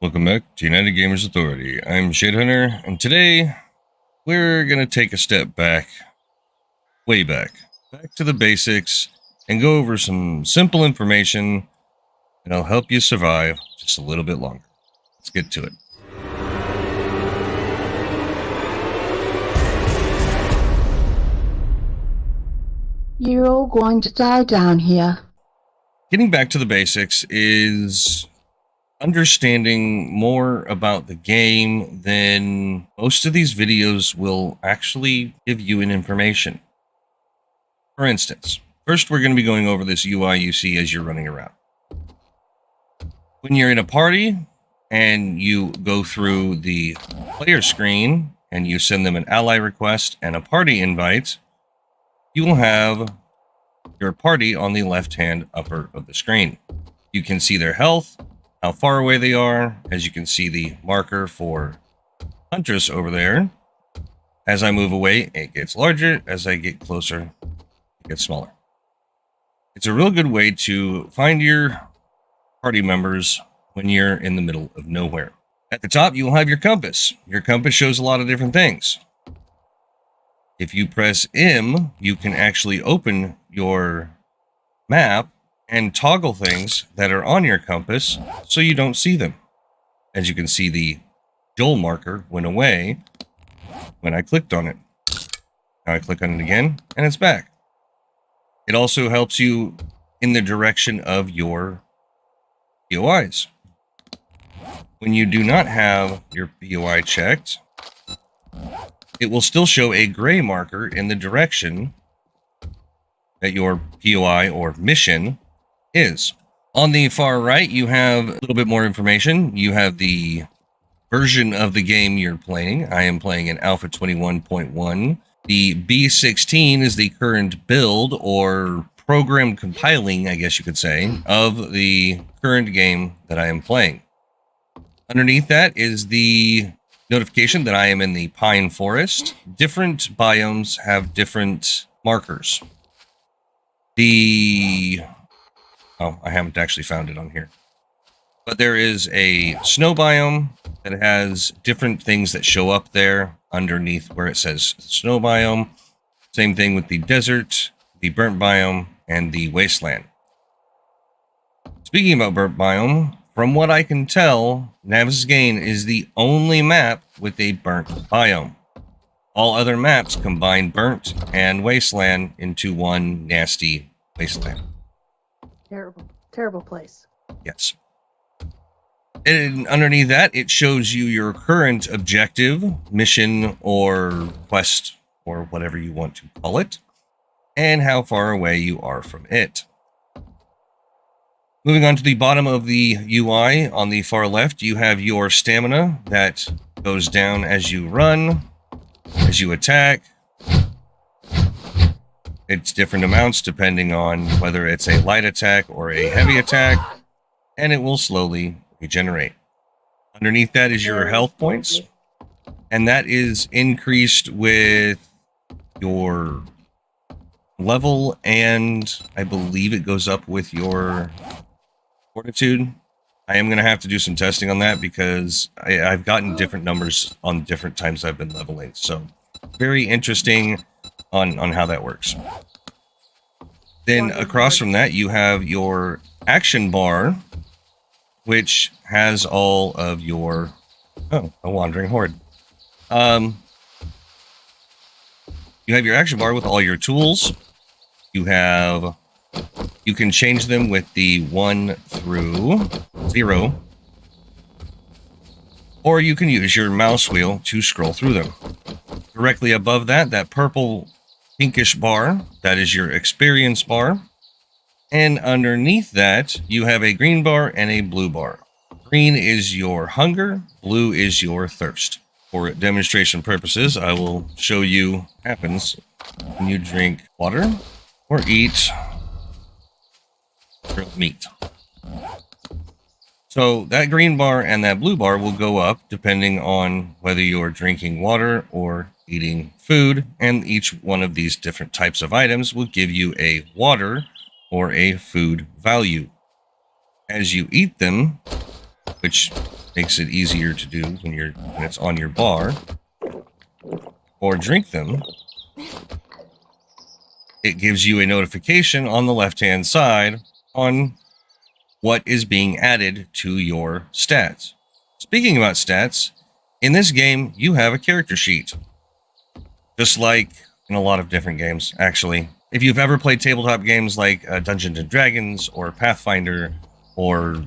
Welcome back to United Gamers Authority. I'm Shadehunter, and today we're going to take a step back, way back to the basics, and go over some simple information that'll help you survive just a little bit longer. Let's get to it. You're all going to die down here. Getting back to the basics is understanding more about the game than most of these videos will actually give you in information. For instance, first we're going to be going over this UIUC as you're running around. When you're in a party and you go through the player screen and you send them an ally request and a party invite, you will have your party on the left-hand upper of the screen. You can see their health, how far away they are. As you can see, the marker for Huntress over there. As I move away, it gets larger. As I get closer, it gets smaller. It's a real good way to find your party members when you're in the middle of nowhere. At the top, you will have your compass. Your compass shows a lot of different things. If you press M, you can actually open your map and toggle things that are on your compass so you don't see them. As you can see, the Joel marker went away when I clicked on it. Now I click on it again and it's back. It also helps you in the direction of your POIs. When you do not have your POI checked, it will still show a gray marker in the direction that your POI or mission is. On the far right, you have a little bit more information. You have the version of the game you're playing. I am playing in Alpha 21.1. The B16 is the current build or program compiling, I guess you could say, of the current game that I am playing. Underneath that is the notification that I am in the pine forest. Different biomes have different markers. Oh, I haven't actually found it on here. But there is a snow biome that has different things that show up there underneath where it says snow biome. Same thing with the desert, the burnt biome, and the wasteland. Speaking about burnt biome, from what I can tell, Navis Gain is the only map with a burnt biome. All other maps combine burnt and wasteland into one nasty wasteland. Terrible place. Yes. And underneath that, it shows you your current objective, mission, or quest, or whatever you want to call it, and how far away you are from it. Moving on to the bottom of the UI, on the far left, you have your stamina that goes down as you run, as you attack. It's different amounts depending on whether it's a light attack or a heavy attack, and it will slowly regenerate. Underneath that is your health points, and that is increased with your level, and I believe it goes up with your fortitude. I am going to have to do some testing on that because I've gotten different numbers on different times I've been leveling. So very interesting on how that works. Then across from that, you have your action bar, which has all of your... Oh, a wandering horde. You have your action bar with all your tools. You can change them with the 1 through 0. Or you can use your mouse wheel to scroll through them. Directly above that, that purple pinkish bar, that is your experience bar. And underneath that, you have a green bar and a blue bar. Green is your hunger, blue is your thirst. For demonstration purposes, I will show you what happens when you drink water or eat grilled meat. So that green bar and that blue bar will go up depending on whether you're drinking water or eating food, and each one of these different types of items will give you a water or a food value. As you eat them, which makes it easier to do when it's on your bar, or drink them, it gives you a notification on the left-hand side on what is being added to your stats. Speaking about stats, in this game, you have a character sheet. Just like in a lot of different games, actually. If you've ever played tabletop games like Dungeons & Dragons or Pathfinder or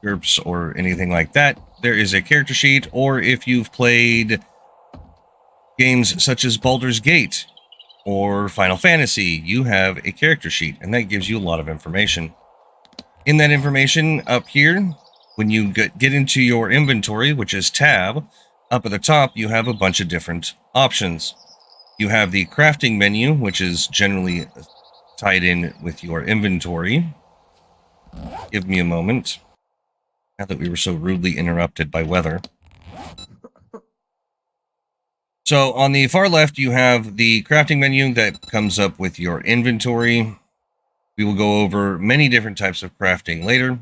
GURPS or anything like that, there is a character sheet. Or if you've played games such as Baldur's Gate or Final Fantasy, you have a character sheet, and that gives you a lot of information. In that information up here, when you get into your inventory, which is tab, up at the top, you have a bunch of different options. You have the crafting menu, which is generally tied in with your inventory. Give me a moment. Now that we were so rudely interrupted by weather. So on the far left, you have the crafting menu that comes up with your inventory. We will go over many different types of crafting later.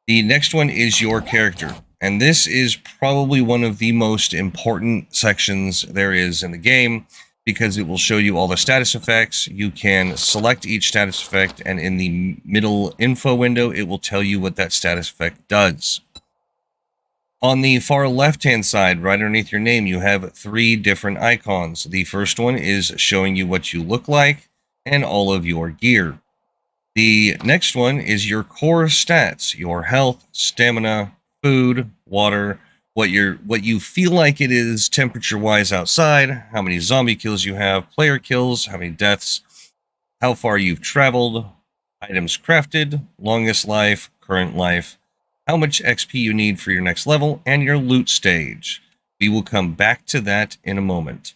The next one is your character. And this is probably one of the most important sections there is in the game, because it will show you all the status effects. You can select each status effect, and in the middle info window, it will tell you what that status effect does. On the far left-hand side, right underneath your name, you have 3 different icons. The first one is showing you what you look like and all of your gear. The next one is your core stats, your health, stamina, food, water, what you feel like it is temperature-wise outside, how many zombie kills you have, player kills, how many deaths, how far you've traveled, items crafted, longest life, current life, how much XP you need for your next level, and your loot stage. We will come back to that in a moment.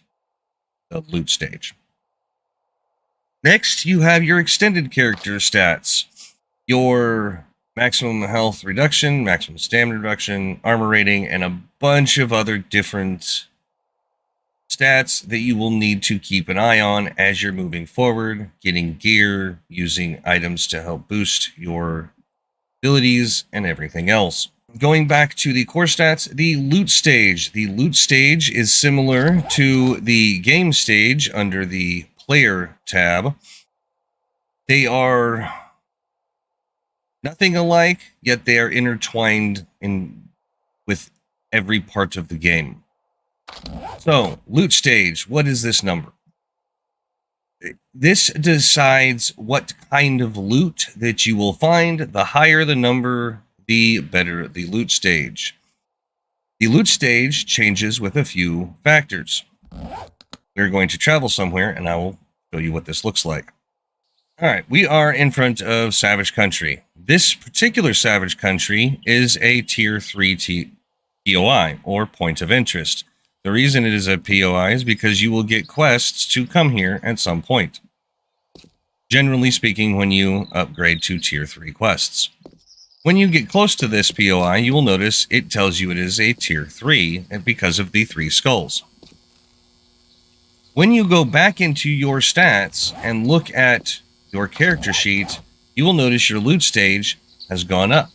The loot stage. Next, you have your extended character stats. Your maximum health reduction, maximum stamina reduction, armor rating, and a bunch of other different stats that you will need to keep an eye on as you're moving forward, getting gear, using items to help boost your abilities, and everything else. Going back to the core stats, the loot stage. The loot stage is similar to the game stage under the player tab. They are nothing alike, yet they are intertwined with every part of the game. So, loot stage, what is this number? This decides what kind of loot that you will find. The higher the number, the better the loot stage. The loot stage changes with a few factors. We're going to travel somewhere, and I will show you what this looks like. All right, we are in front of Savage Country. This particular Savage Country is a Tier 3 POI, or Point of Interest. The reason it is a POI is because you will get quests to come here at some point. Generally speaking, when you upgrade to Tier 3 quests. When you get close to this POI, you will notice it tells you it is a Tier 3 because of the 3 skulls. When you go back into your stats and look at your character sheet, you will notice your loot stage has gone up.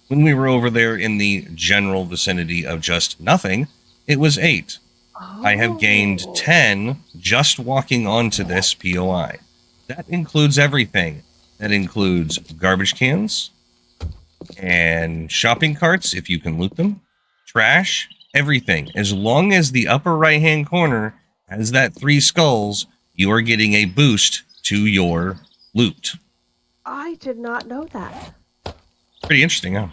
When we were over there in the general vicinity of just nothing, it was 8. I have gained 10 just walking onto this POI. That includes everything. That includes garbage cans and shopping carts, if you can loot them, trash, everything. As long as the upper right-hand corner has that 3 skulls, you are getting a boost to your loot. I did not know that. Pretty interesting, huh?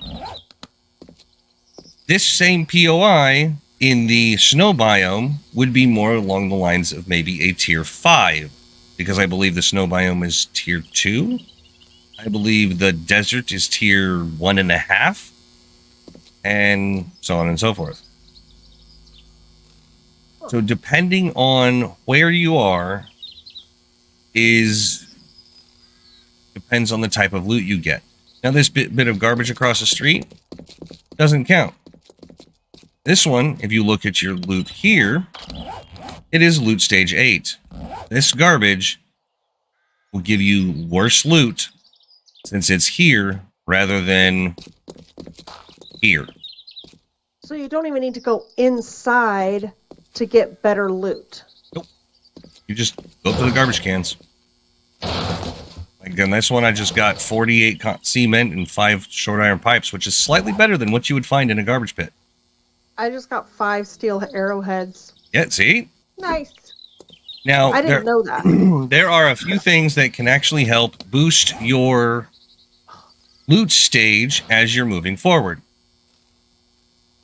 This same POI in the snow biome would be more along the lines of maybe a Tier 5, because I believe the snow biome is Tier 2. I believe the desert is Tier 1.5, and so on and so forth. So depending on where you are, depends on the type of loot you get. Now this bit of garbage across the street doesn't count. This one, if you look at your loot here, it is loot stage 8. This garbage will give you worse loot since it's here rather than here. So you don't even need to go inside to get better loot. Nope. You just go to the garbage cans. Again, this one I just got 48 cement and 5 short iron pipes, which is slightly better than what you would find in a garbage pit. I just got 5 steel arrowheads. Yeah, see? Nice. Now, I didn't know that. There are a few things that can actually help boost your loot stage as you're moving forward.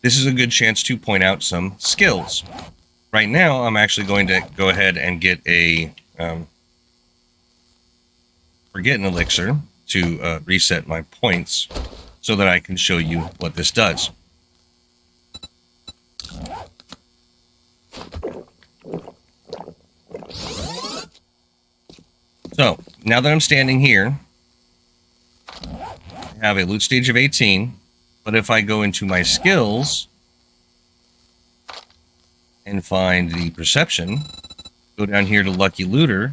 This is a good chance to point out some skills. Right now, I'm actually going to go ahead and get a forget an elixir to reset my points so that I can show you what this does. So, now that I'm standing here, I have a loot stage of 18, but if I go into my skills and find the perception, go down here to Lucky Looter,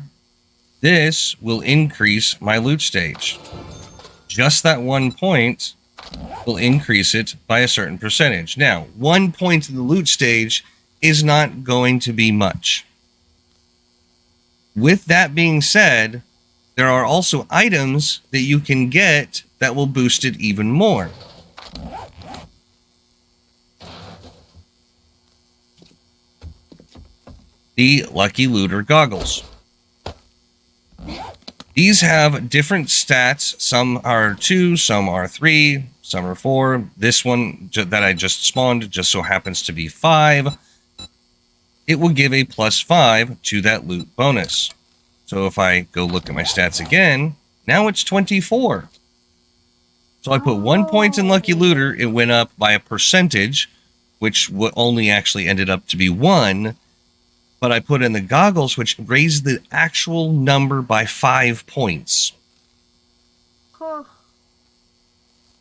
this will increase my loot stage. Just that 1 point will increase it by a certain percentage. Now, 1 point in the loot stage is not going to be much. With that being said, there are also items that you can get that will boost it even more. The Lucky Looter goggles. These have different stats. Some are 2, some are 3, some are 4. This one that I just spawned just so happens to be 5. It will give a +5 to that loot bonus. So if I go look at my stats again, now it's 24. So I put 1 point in Lucky Looter, it went up by a percentage, which only actually ended up to be 1. But I put in the goggles, which raised the actual number by 5 points. Huh.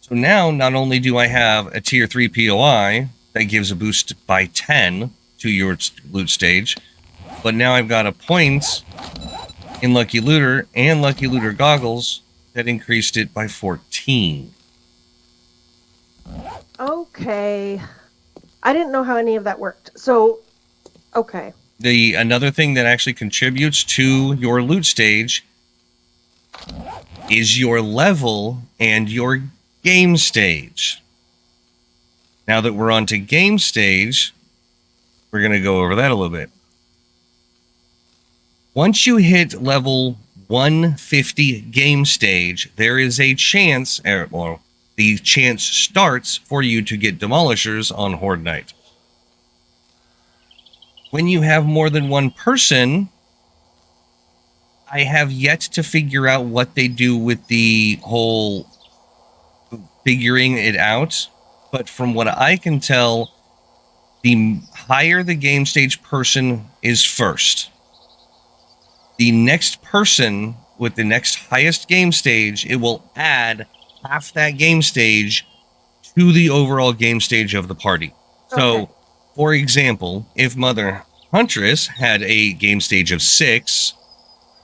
So now, not only do I have a tier 3 POI that gives a boost by 10 to your loot stage, but now I've got a point in Lucky Looter and Lucky Looter goggles that increased it by 14. Okay. I didn't know how any of that worked. So, okay. Another thing that actually contributes to your loot stage is your level and your game stage. Now that we're on to game stage, we're going to go over that a little bit. Once you hit level 150 game stage, there is a chance, or the chance starts for you to get demolishers on Horde Night. When you have more than one person, I have yet to figure out what they do with the whole figuring it out. But from what I can tell, the higher the game stage person is first, the next person with the next highest game stage, it will add half that game stage to the overall game stage of the party. So, Okay. for example, if Mother Huntress had a game stage of 6,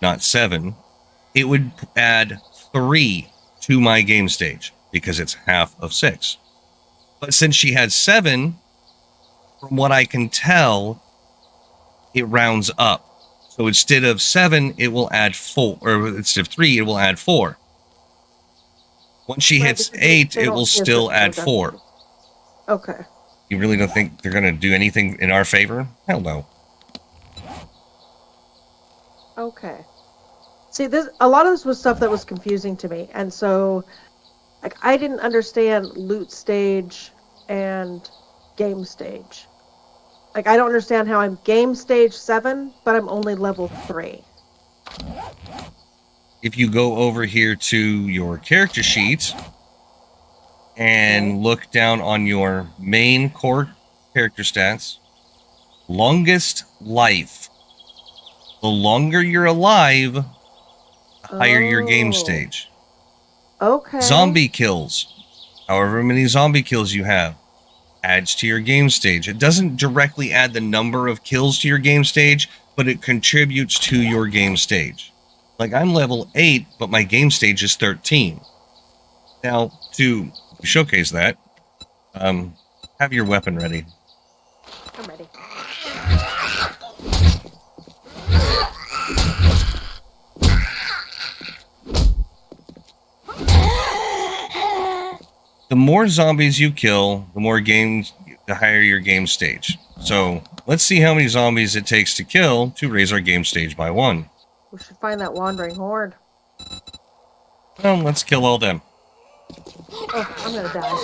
not 7, it would add 3 to my game stage because it's half of 6. But since she had 7, from what I can tell, it rounds up. So instead of 7, it will add 4, or instead of 3, it will add 4. Once she Right, hits because they 8, it don't will give still the add production. 4. Okay. You really don't think they're going to do anything in our favor? Hell no. Okay. See, a lot of this was stuff that was confusing to me, and so, like, I didn't understand loot stage and game stage. Like, I don't understand how I'm game stage 7, but I'm only level 3. If you go over here to your character sheet and Okay. look down on your main core character stats, longest life. The longer you're alive, the higher your game Oh. stage. Okay. Zombie kills, however many zombie kills you have, adds to your game stage. It doesn't directly add the number of kills to your game stage, but it contributes to your game stage. Like, I'm level 8, but my game stage is 13. Now, to showcase that, have your weapon ready. I'm ready. The more zombies you kill, the higher your game stage. So let's see how many zombies it takes to kill to raise our game stage by 1. We should find that wandering horde. Well, let's kill all them. Oh, I'm gonna die.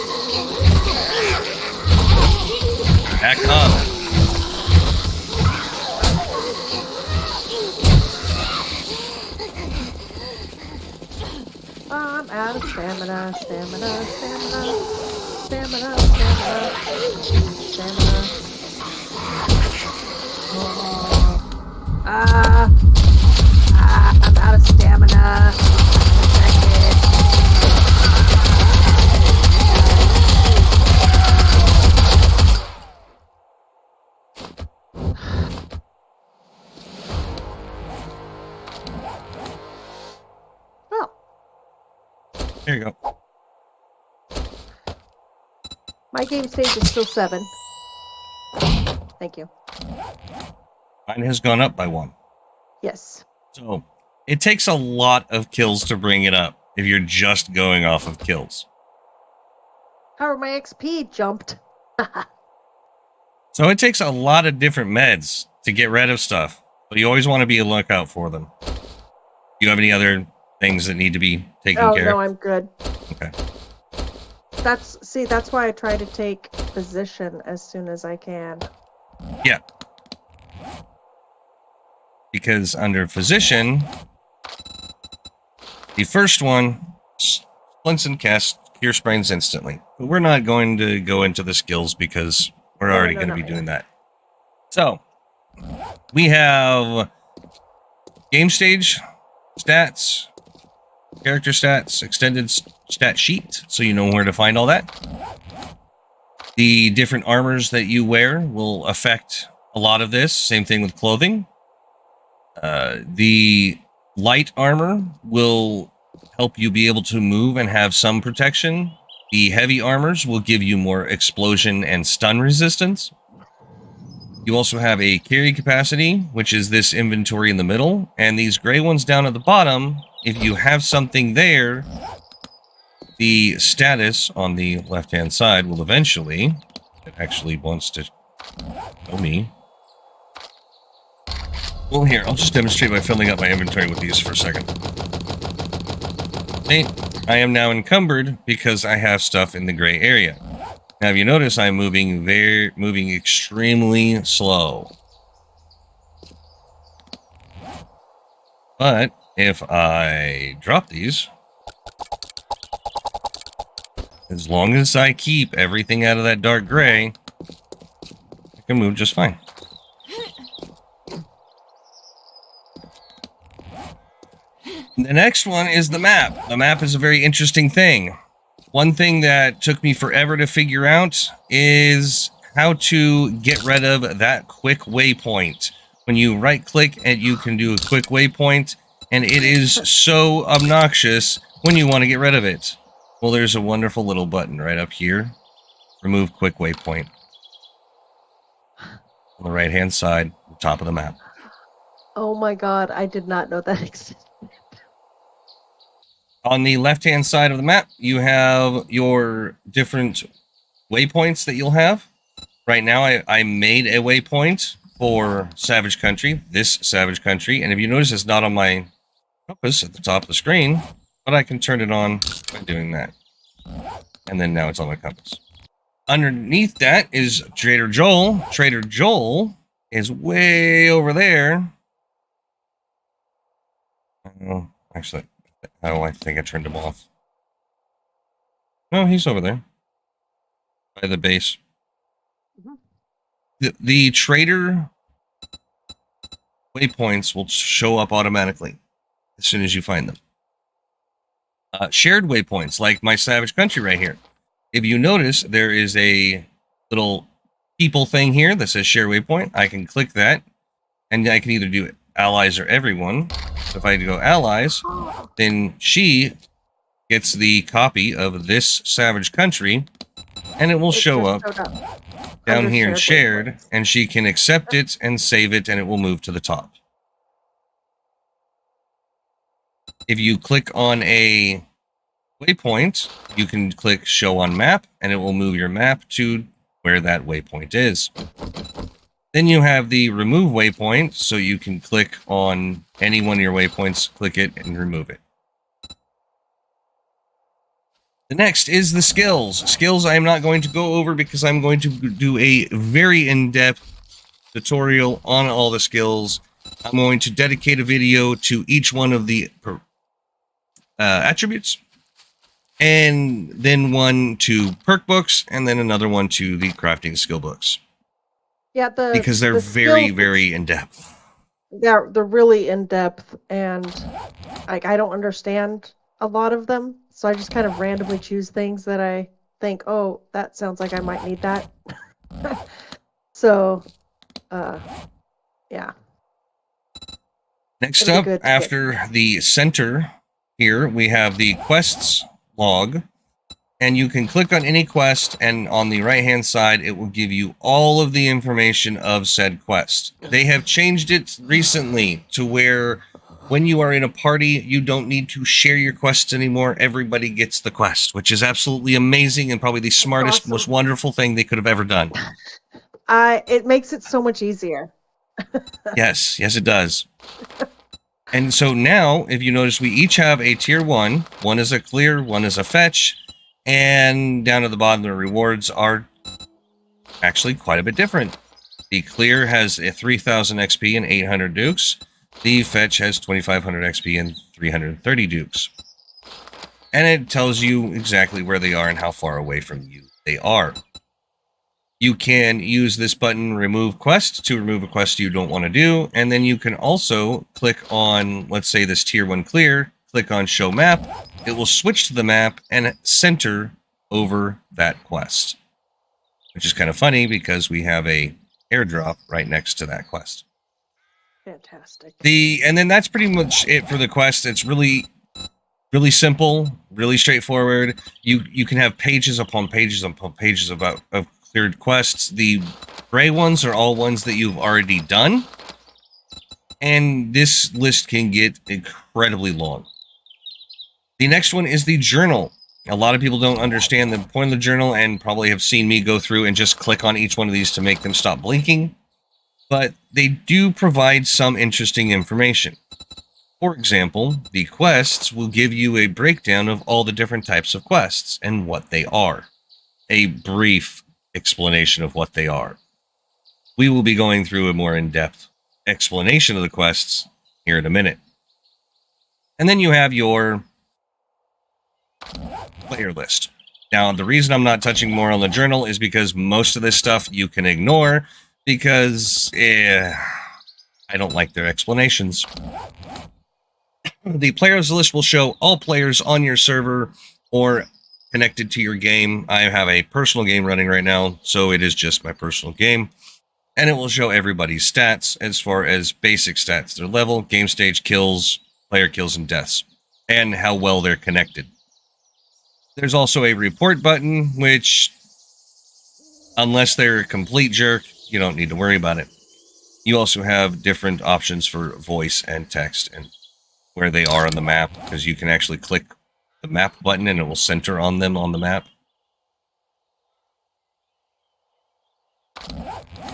Back up. I'm out of stamina. I'm out of stamina. Well, There you go. my game stage is still 7. Thank you. Mine has gone up by 1. Yes. So it takes a lot of kills to bring it up if you're just going off of kills. However, my XP jumped. So it takes a lot of different meds to get rid of stuff, but you always want to be a lookout for them. Do you have any other things that need to be taken care No, of? I'm good. Okay. That's why I try to take position as soon as I can. Yeah. Because under physician, the first one, splints and casts cure sprains instantly. But we're not going to go into the skills because we're already going to be doing that. So, we have game stage, stats, character stats, extended stat sheet, so you know where to find all that. The different armors that you wear will affect a lot of this. Same thing with clothing. The light armor will help you be able to move and have some protection. The heavy armors will give you more explosion and stun resistance. You also have a carry capacity, which is this inventory in the middle, and these gray ones down at the bottom. If you have something there, the status on the left-hand side will eventually, it actually wants to show me. Well, here, I'll just demonstrate by filling up my inventory with these for a second. See, I am now encumbered because I have stuff in the gray area. Now, if you notice, I'm moving extremely slow. But if I drop these, as long as I keep everything out of that dark gray, I can move just fine. The next one is the map. The map is a very interesting thing. One thing that took me forever to figure out is how to get rid of that quick waypoint. When you right click and you can do a quick waypoint, and it is so obnoxious when you want to get rid of it. Well, there's a wonderful little button right up here. Remove quick waypoint. On the right hand side, the top of the map. Oh my god, I did not know that existed. On the left-hand side of the map, you have your different waypoints that you'll have. Right now, I made a waypoint for Savage Country, this Savage Country, and if you notice, it's not on my compass at the top of the screen, but I can turn it on by doing that. And then now it's on my compass. Underneath that is Trader Joel. Trader Joel is way over there. Oh, actually... Oh, I think I turned him off. No, he's over there. By the base. Mm-hmm. The trader waypoints will show up automatically as soon as you find them. Shared waypoints, like my Savage Country right here. If you notice, there is a little people thing here that says share waypoint. I can click that, and I can either do allies or everyone. So if I go allies, then she gets the copy of this Savage Country, and it will It show just up showed up down under here in shared, waypoints. and she can accept it and save it, and it will move to the top. If you click on a waypoint, you can click show on map, and it will move your map to where that waypoint is. Then you have the remove waypoint, so you can click on any one of your waypoints, click it, and remove it. The next is the skills. Skills I am not going to go over because I'm going to do a very in-depth tutorial on all the skills. I'm going to dedicate a video to each one of the attributes, and then one to perk books, and then another one to the crafting skill books. Yeah, Because they're very, very in-depth. They're really in depth, and like I don't understand a lot of them, so I just kind of randomly choose things that I think, oh, that sounds like I might need that. So, yeah. Next It'll up, be good to after the center here, we have the quests log. And you can click on any quest, and on the right-hand side, it will give you all of the information of said quest. They have changed it recently to where when you are in a party, you don't need to share your quests anymore. Everybody gets the quest, which is absolutely amazing and probably the smartest, awesome. most wonderful thing they could have ever done. It makes it so much easier. Yes, it does. And so now, if you notice, we each have a tier 1. One is a clear, one is a fetch. And down at the bottom, the rewards are actually quite a bit different. The clear has a 3,000 XP and 800 dukes. The fetch has 2,500 XP and 330 dukes. And it tells you exactly where they are and how far away from you they are. You can use this button, remove quest, to remove a quest you don't want to do. And then you can also click on, let's say this tier 1 clear, click on show map. It will switch to the map and center over that quest, which is kind of funny because we have a airdrop right next to that quest. Fantastic. And then that's pretty much it for the quest. It's really, really simple, really straightforward. You can have pages upon pages upon pages of cleared quests. The gray ones are all ones that you've already done, and this list can get incredibly long. The next one is the journal. A lot of people don't understand the point of the journal and probably have seen me go through and just click on each one of these to make them stop blinking. But they do provide some interesting information. For example, the quests will give you a breakdown of all the different types of quests and what they are. A brief explanation of what they are. We will be going through a more in-depth explanation of the quests here in a minute. And then you have your player list. Now, the reason I'm not touching more on the journal is because most of this stuff you can ignore because I don't like their explanations. The players list will show all players on your server or connected to your game. I have a personal game running right now, so it is just my personal game. And it will show everybody's stats as far as basic stats, their level, game stage, kills, player kills, and deaths, and how well they're connected. There's also a report button, which, unless they're a complete jerk, you don't need to worry about it. You also have different options for voice and text and where they are on the map, because you can actually click the map button and it will center on them on the map.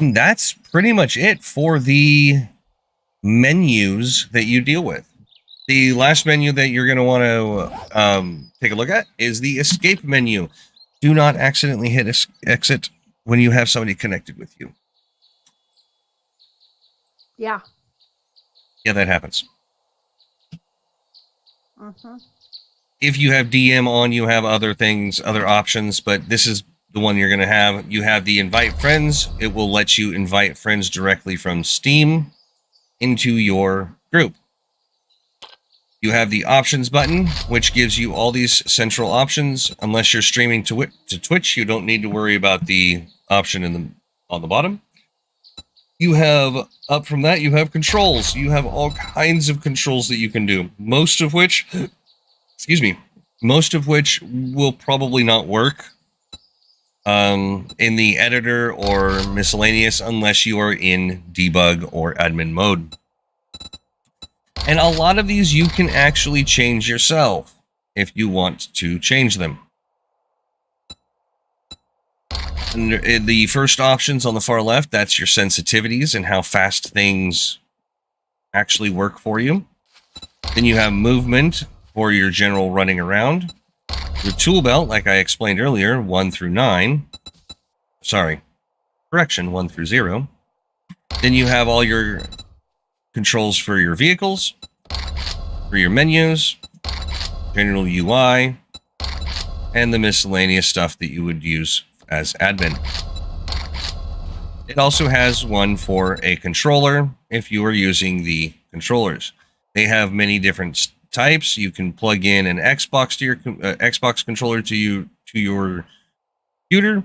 And that's pretty much it for the menus that you deal with. The last menu that you're going to want to take a look at is the escape menu. Do not accidentally hit exit when you have somebody connected with you. Yeah. Yeah, that happens. Mm-hmm. If you have DM on, you have other things, other options, but this is the one you're going to have. You have the invite friends. It will let you invite friends directly from Steam into your group. You have the options button, which gives you all these central options. Unless you're streaming to Twitch, you don't need to worry about the option on the bottom. You have, up from that, you have controls. You have all kinds of controls that you can do. Most of which will probably not work in the editor or miscellaneous unless you are in debug or admin mode. And a lot of these you can actually change yourself if you want to change them. And the first options on the far left, that's your sensitivities and how fast things actually work for you. Then you have movement for your general running around. Your tool belt, like I explained earlier, 1 through 9. Sorry, correction, 1 through 0. Then you have all your controls for your vehicles, for your menus, general UI, and the miscellaneous stuff that you would use as admin. It also has one for a controller if you are using the controllers. They have many different types. You can plug in an Xbox to your Xbox controller to your computer,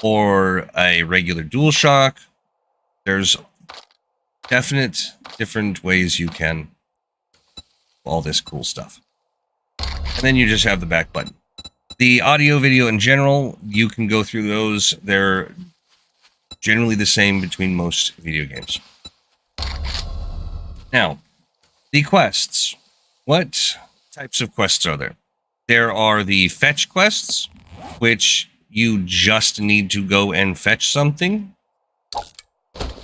or a regular DualShock. There's definite different ways you can all this cool stuff. And then you just have the back button. The audio, video in general, you can go through those. They're generally the same between most video games. Now, the quests. What types of quests are there? There are the fetch quests, which you just need to go and fetch something.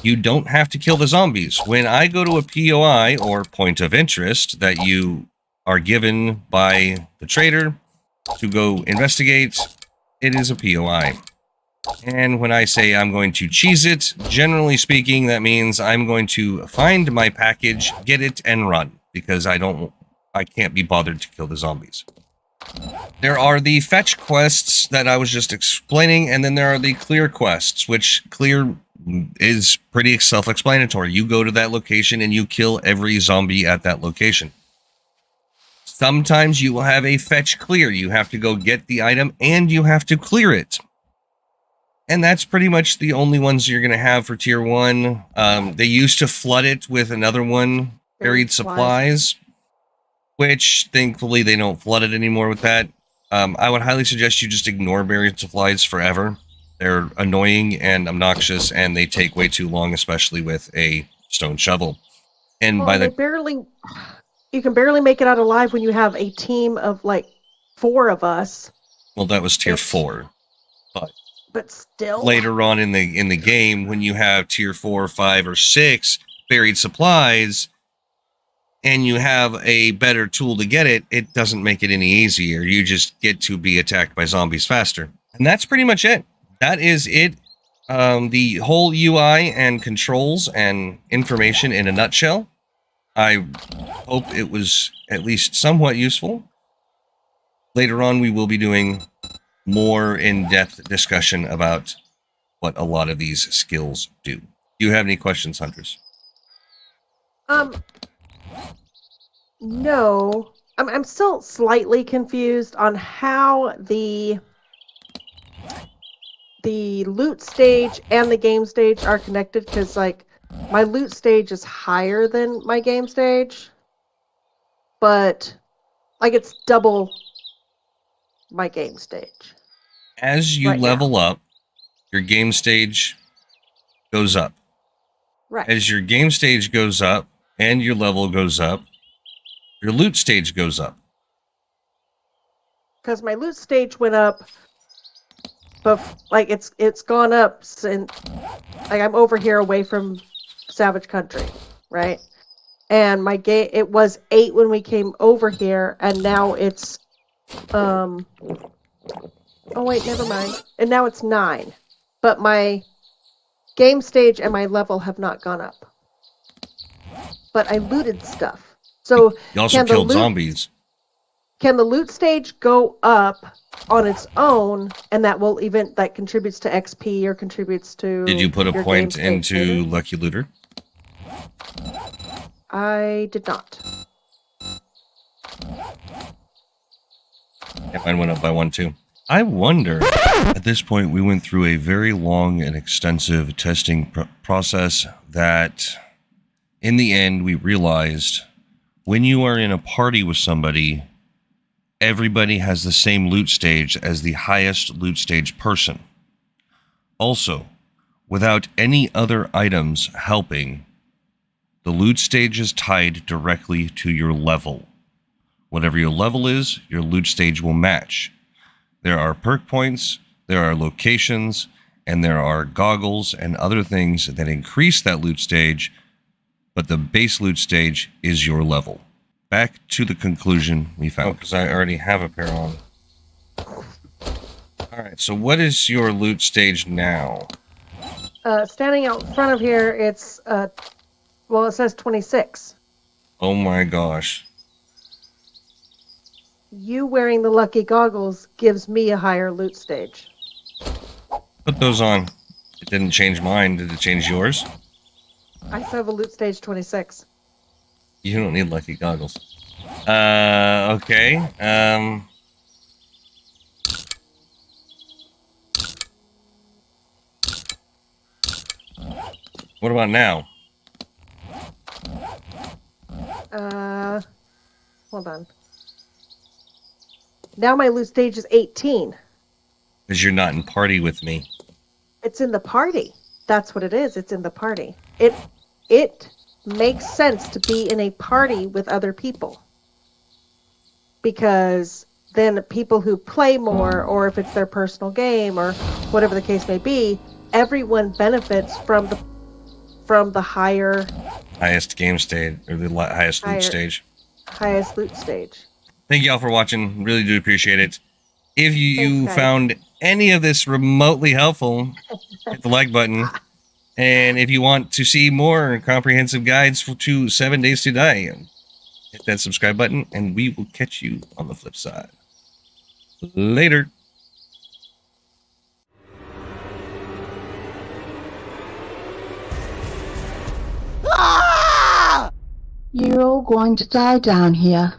You don't have to kill the zombies. When I go to a POI, or point of interest, that you are given by the trader to go investigate, it is a POI. And when I say I'm going to cheese it, generally speaking, that means I'm going to find my package, get it, and run, because I can't be bothered to kill the zombies. There are the fetch quests that I was just explaining, and then there are the clear quests, which clear is pretty self-explanatory. You go to that location and you kill every zombie at that location. Sometimes you will have a fetch clear. You have to go get the item and you have to clear it. And that's pretty much the only ones you're going to have for tier 1. They used to flood it with another one, buried supplies, which thankfully they don't flood it anymore with that. I would highly suggest you just ignore buried supplies forever. They're annoying and obnoxious, and they take way too long, especially with a stone shovel. And by the you can barely make it out alive when you have a team of like 4 of us. Well, that was tier 4. But still, later on in the game, when you have tier 4, 5, or 6 buried supplies, and you have a better tool to get it, it doesn't make it any easier. You just get to be attacked by zombies faster. And that's pretty much it. That is it. The whole UI and controls and information in a nutshell. I hope it was at least somewhat useful. Later on, we will be doing more in-depth discussion about what a lot of these skills do. Do you have any questions, Hunters? No. I'm still slightly confused on how the loot stage and the game stage are connected, because like my loot stage is higher than my game stage, but like it's double my game stage. As you level up, your game stage goes up. Right. As your game stage goes up and your level goes up, your loot stage goes up. Because my loot stage went up, but like it's gone up since like I'm over here away from Savage Country, right? And my game, it was 8 when we came over here, and now it's oh wait, never mind. And now it's 9. But my game stage and my level have not gone up. But I looted stuff. So you also killed zombies. Can the loot stage go up on its own, and that contributes to XP or contributes to... Did you put a point into Lucky Looter? I did not. Yeah, mine went up by 1 too. I wonder, at this point we went through a very long and extensive testing process that in the end we realized when you are in a party with somebody, everybody has the same loot stage as the highest loot stage person. Also, without any other items helping, the loot stage is tied directly to your level. Whatever your level is, your loot stage will match. There are perk points, there are locations, and there are goggles and other things that increase that loot stage, but the base loot stage is your level. Back to the conclusion we found. Oh, because I already have a pair on. Alright, so what is your loot stage now? Standing out front of here, it's, well, it says 26. Oh my gosh. You wearing the lucky goggles gives me a higher loot stage. Put those on. It didn't change mine. Did it change yours? I still have a loot stage 26. You don't need lucky goggles. Okay. What about now? Hold on. Now my loot stage is 18. Because you're not in party with me. It's in the party. That's what it is. It's in the party. It makes sense to be in a party with other people. Because then people who play more, or if it's their personal game, or whatever the case may be, everyone benefits from the Highest game stage, or the highest loot stage. Highest loot stage. Thank you all for watching. Really do appreciate it. If you found any of this remotely helpful, hit the like button. And if you want to see more comprehensive guides to 7 Days to Die, hit that subscribe button, and we will catch you on the flip side. Later. You're all going to die down here.